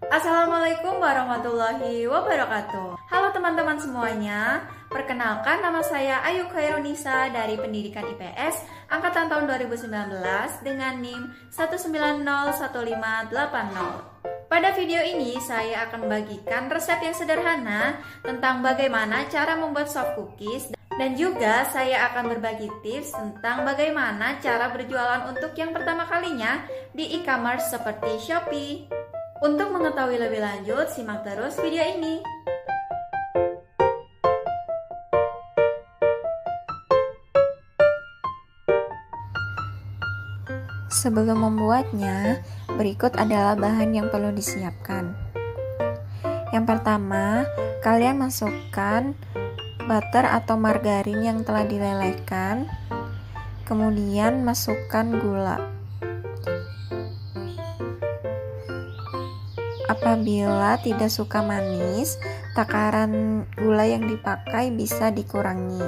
Assalamualaikum warahmatullahi wabarakatuh. Halo teman-teman semuanya. Perkenalkan, nama saya Ayu Khairunisa dari Pendidikan IPS angkatan tahun 2019 dengan NIM 1901580. Pada video ini saya akan membagikan resep yang sederhana tentang bagaimana cara membuat soft cookies, dan juga saya akan berbagi tips tentang bagaimana cara berjualan untuk yang pertama kalinya di e-commerce seperti Shopee. Untuk mengetahui lebih lanjut, simak terus video ini. Sebelum membuatnya, berikut adalah bahan yang perlu disiapkan. Yang pertama, kalian masukkan butter atau margarin yang telah dilelehkan. Kemudian masukkan gula. Apabila tidak suka manis, takaran gula yang dipakai bisa dikurangi.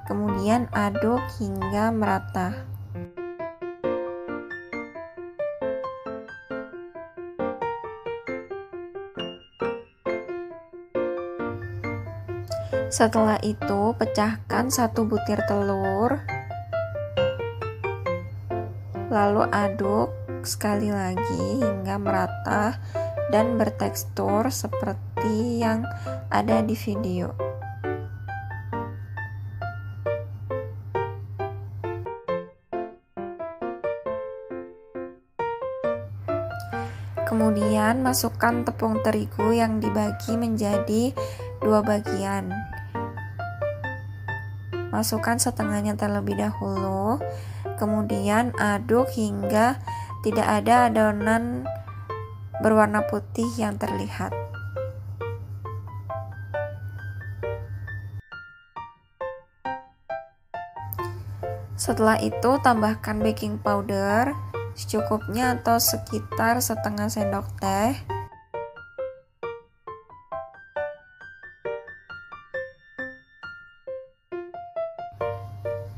Kemudian aduk hingga merata. Setelah itu, pecahkan 1 butir telur. Lalu aduk sekali lagi hingga merata dan bertekstur seperti yang ada di video. Kemudian masukkan tepung terigu yang dibagi menjadi 2 bagian. Masukkan setengahnya terlebih dahulu. Kemudian aduk hingga tidak ada adonan berwarna putih yang terlihat. Setelah itu, tambahkan baking powder secukupnya atau sekitar setengah sendok teh.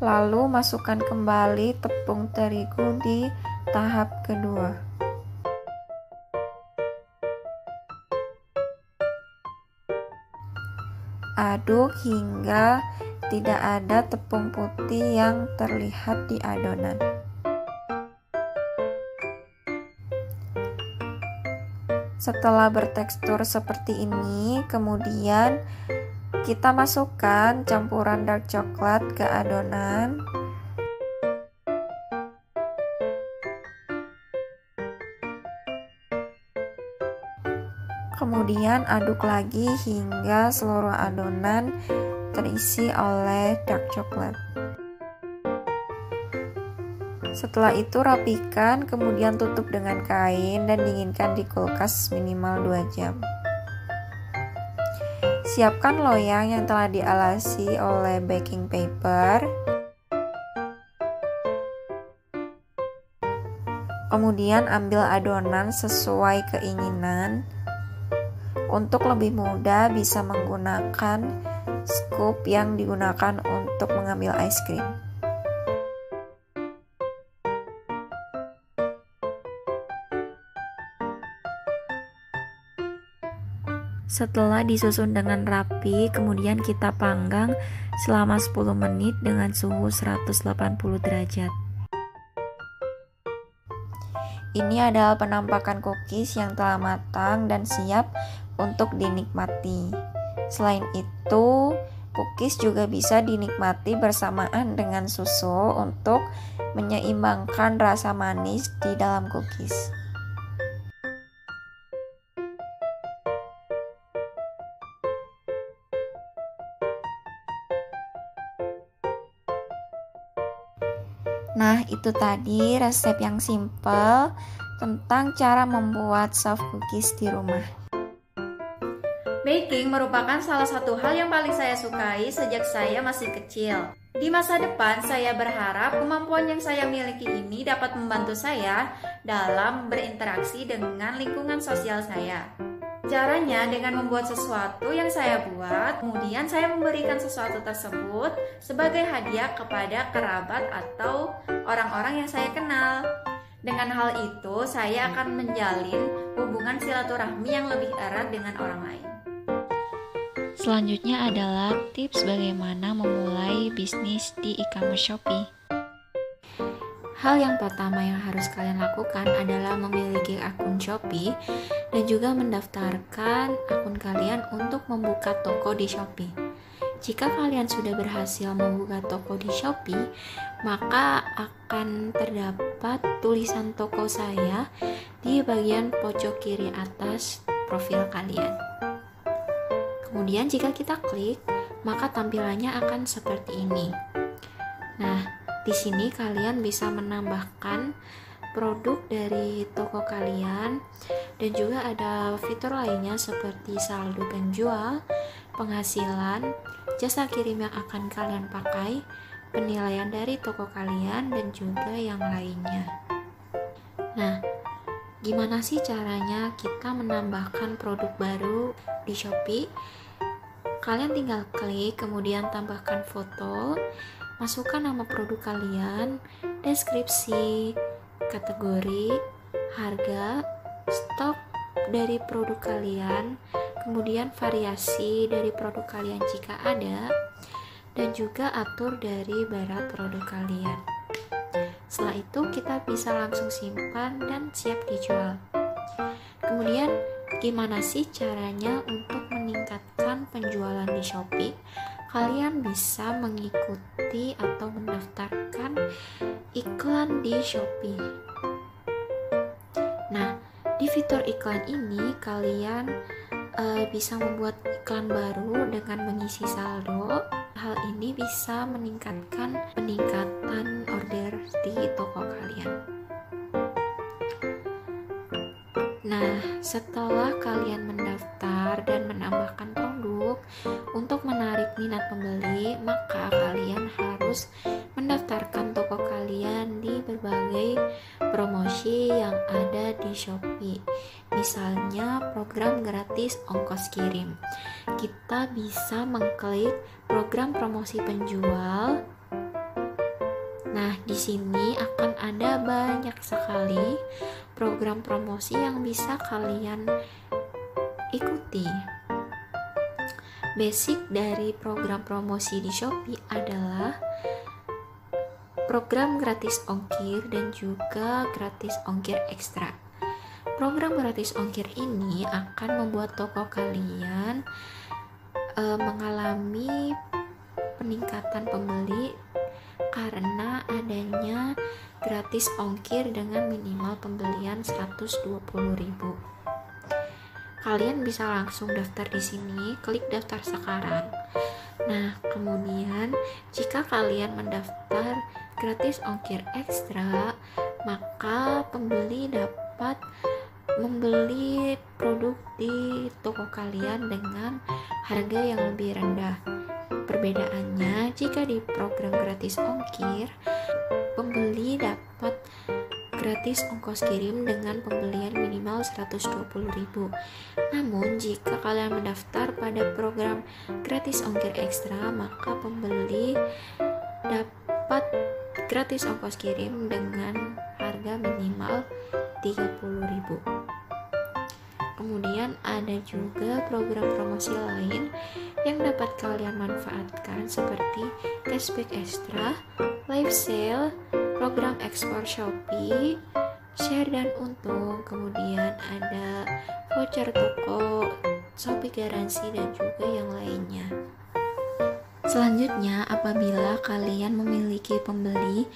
Lalu masukkan kembali tepung terigu di tahap kedua. Aduk hingga tidak ada tepung putih yang terlihat di adonan. Setelah bertekstur seperti ini, kemudian kita masukkan campuran dark coklat ke adonan. Kemudian aduk lagi hingga seluruh adonan terisi oleh dark coklat. Setelah itu rapikan, kemudian tutup dengan kain dan dinginkan di kulkas minimal 2 jam. Siapkan loyang yang telah dialasi oleh baking paper. Kemudian ambil adonan sesuai keinginan. Untuk lebih mudah bisa menggunakan scoop yang digunakan untuk mengambil ice cream. Setelah disusun dengan rapi, kemudian kita panggang selama 10 menit dengan suhu 180 derajat. Ini adalah penampakan cookies yang telah matang dan siap untuk dinikmati. Selain itu, cookies juga bisa dinikmati bersamaan dengan susu untuk menyeimbangkan rasa manis di dalam cookies. Nah, itu tadi resep yang simple tentang cara membuat soft cookies di rumah. Baking merupakan salah satu hal yang paling saya sukai sejak saya masih kecil. Di masa depan, saya berharap kemampuan yang saya miliki ini dapat membantu saya dalam berinteraksi dengan lingkungan sosial saya. Caranya dengan membuat sesuatu yang saya buat, kemudian saya memberikan sesuatu tersebut sebagai hadiah kepada kerabat atau orang-orang yang saya kenal. Dengan hal itu, saya akan menjalin hubungan silaturahmi yang lebih erat dengan orang lain. Selanjutnya adalah tips bagaimana memulai bisnis di e-commerce Shopee. Hal yang pertama yang harus kalian lakukan adalah memiliki akun Shopee dan juga mendaftarkan akun kalian untuk membuka toko di Shopee. Jika kalian sudah berhasil membuka toko di Shopee, maka akan terdapat tulisan toko saya di bagian pojok kiri atas profil kalian. Kemudian jika kita klik, maka tampilannya akan seperti ini. Nah, di sini kalian bisa menambahkan produk dari toko kalian dan juga ada fitur lainnya seperti saldo penjual, penghasilan, jasa kirim yang akan kalian pakai, penilaian dari toko kalian, dan juga yang lainnya. Nah, gimana sih caranya kita menambahkan produk baru di Shopee? Kalian tinggal klik, kemudian tambahkan foto, masukkan nama produk kalian, deskripsi, kategori, harga, stok dari produk kalian, kemudian variasi dari produk kalian jika ada, dan juga atur dari barat produk kalian. Setelah itu kita bisa langsung simpan dan siap dijual. Kemudian gimana sih caranya untuk meningkatkan penjualan di Shopee? Kalian bisa mengikuti atau mendaftarkan iklan di Shopee. Nah, di fitur iklan ini kalian bisa membuat iklan baru dengan mengisi saldo. Hal ini bisa meningkatkan peningkatan order di toko kalian. Nah, setelah kalian mendaftar dan menambahkan produk untuk menarik minat pembeli, maka kalian harus mendaftarkan toko kalian di berbagai promosi yang ada di Shopee. Misalnya program gratis ongkos kirim. Kita bisa mengklik program promosi penjual. Nah, di sini akan ada banyak sekali program promosi yang bisa kalian ikuti. Basic dari program promosi di Shopee adalah program gratis ongkir dan juga gratis ongkir ekstra. Program gratis ongkir ini akan membuat toko kalian mengalami peningkatan pembeli karena adanya gratis ongkir dengan minimal pembelian 120.000. Kalian bisa langsung daftar di sini, klik daftar sekarang. Nah, kemudian jika kalian mendaftar gratis ongkir ekstra, maka pembeli dapat membeli produk di toko kalian dengan harga yang lebih rendah. Perbedaannya, jika di program gratis ongkir, pembeli dapat gratis ongkos kirim dengan pembelian minimal 120.000. Namun, jika kalian mendaftar pada program gratis ongkir ekstra, maka pembeli dapat gratis ongkos kirim dengan harga minimal 30.000. Kemudian ada juga program promosi lain yang dapat kalian manfaatkan seperti cashback ekstra, live sale, program ekspor Shopee, share dan untung, kemudian ada voucher toko, Shopee garansi, dan juga yang lainnya. Selanjutnya, apabila kalian memiliki pembeli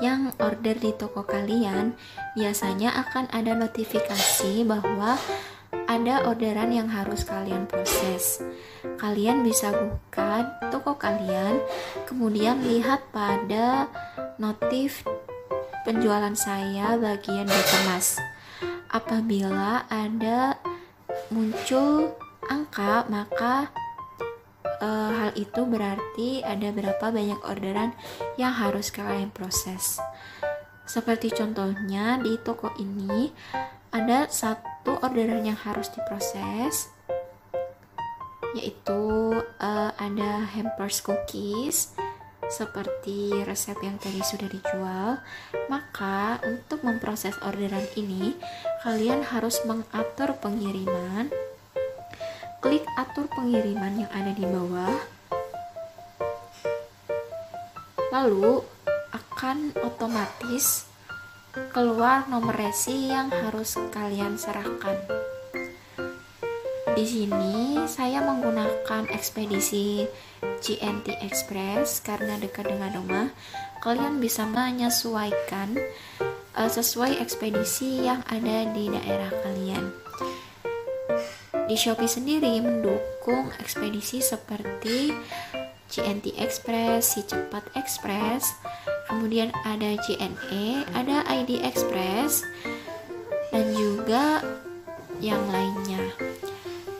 yang order di toko kalian, biasanya akan ada notifikasi bahwa ada orderan yang harus kalian proses. Kalian bisa buka toko kalian, kemudian lihat pada notif penjualan saya bagian dikemas. Apabila ada muncul angka, maka hal itu berarti ada berapa banyak orderan yang harus kalian proses. Seperti contohnya di toko ini ada satu orderan yang harus diproses, yaitu ada hampers cookies seperti resep yang tadi sudah dijual. Maka untuk memproses orderan ini, kalian harus mengatur pengiriman. Klik atur pengiriman yang ada di bawah. Lalu akan otomatis keluar nomor resi yang harus kalian serahkan. Di sini saya menggunakan ekspedisi JNT Express karena dekat dengan rumah. Kalian bisa menyesuaikan sesuai ekspedisi yang ada di daerah kalian. Di Shopee sendiri mendukung ekspedisi seperti JNT Express, Si Cepat Express, kemudian ada JNE, ada ID Express, dan juga yang lainnya.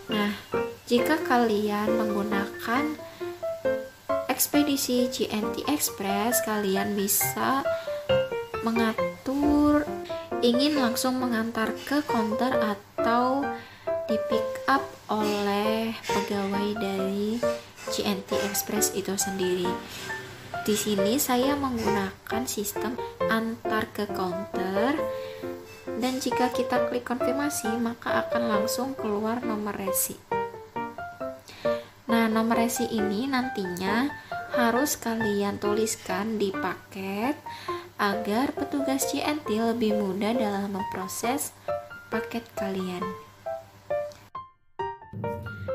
Nah, jika kalian menggunakan ekspedisi JNT Express, kalian bisa mengatur ingin langsung mengantar ke counter atau di pick up oleh pegawai dari JNT Express itu sendiri. Di sini saya menggunakan sistem antar ke counter, dan jika kita klik konfirmasi maka akan langsung keluar nomor resi. Nah, nomor resi ini nantinya harus kalian tuliskan di paket agar petugas JNT lebih mudah dalam memproses paket kalian.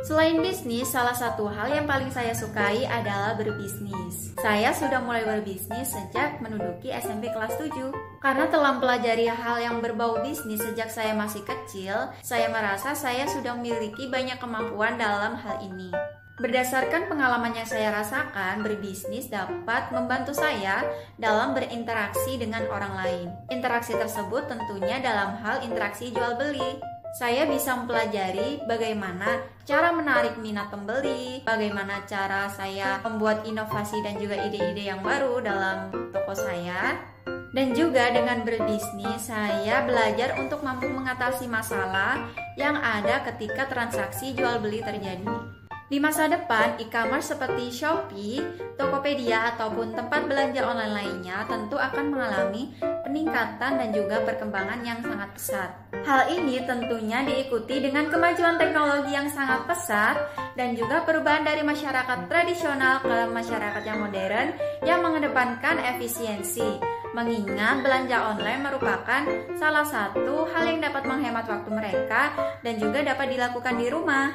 Selain bisnis, salah satu hal yang paling saya sukai adalah berbisnis. Saya sudah mulai berbisnis sejak menduduki SMP kelas 7. Karena telah mempelajari hal yang berbau bisnis sejak saya masih kecil, saya merasa saya sudah memiliki banyak kemampuan dalam hal ini. Berdasarkan pengalaman yang saya rasakan, berbisnis dapat membantu saya dalam berinteraksi dengan orang lain. Interaksi tersebut tentunya dalam hal interaksi jual beli. Saya bisa mempelajari bagaimana cara menarik minat pembeli, bagaimana cara saya membuat inovasi dan juga ide-ide yang baru dalam toko saya. Dan juga dengan berbisnis, saya belajar untuk mampu mengatasi masalah yang ada ketika transaksi jual beli terjadi. Di masa depan, e-commerce seperti Shopee, Tokopedia, ataupun tempat belanja online lainnya tentu akan mengalami peningkatan dan juga perkembangan yang sangat pesat. Hal ini tentunya diikuti dengan kemajuan teknologi yang sangat pesat dan juga perubahan dari masyarakat tradisional ke masyarakat yang modern yang mengedepankan efisiensi. Mengingat belanja online merupakan salah satu hal yang dapat menghemat waktu mereka dan juga dapat dilakukan di rumah.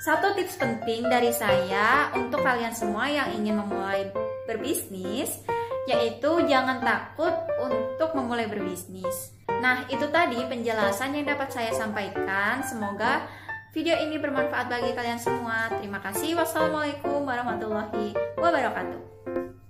Satu tips penting dari saya untuk kalian semua yang ingin memulai berbisnis, yaitu jangan takut untuk memulai berbisnis. Nah, itu tadi penjelasan yang dapat saya sampaikan. Semoga video ini bermanfaat bagi kalian semua. Terima kasih. Wassalamualaikum warahmatullahi wabarakatuh.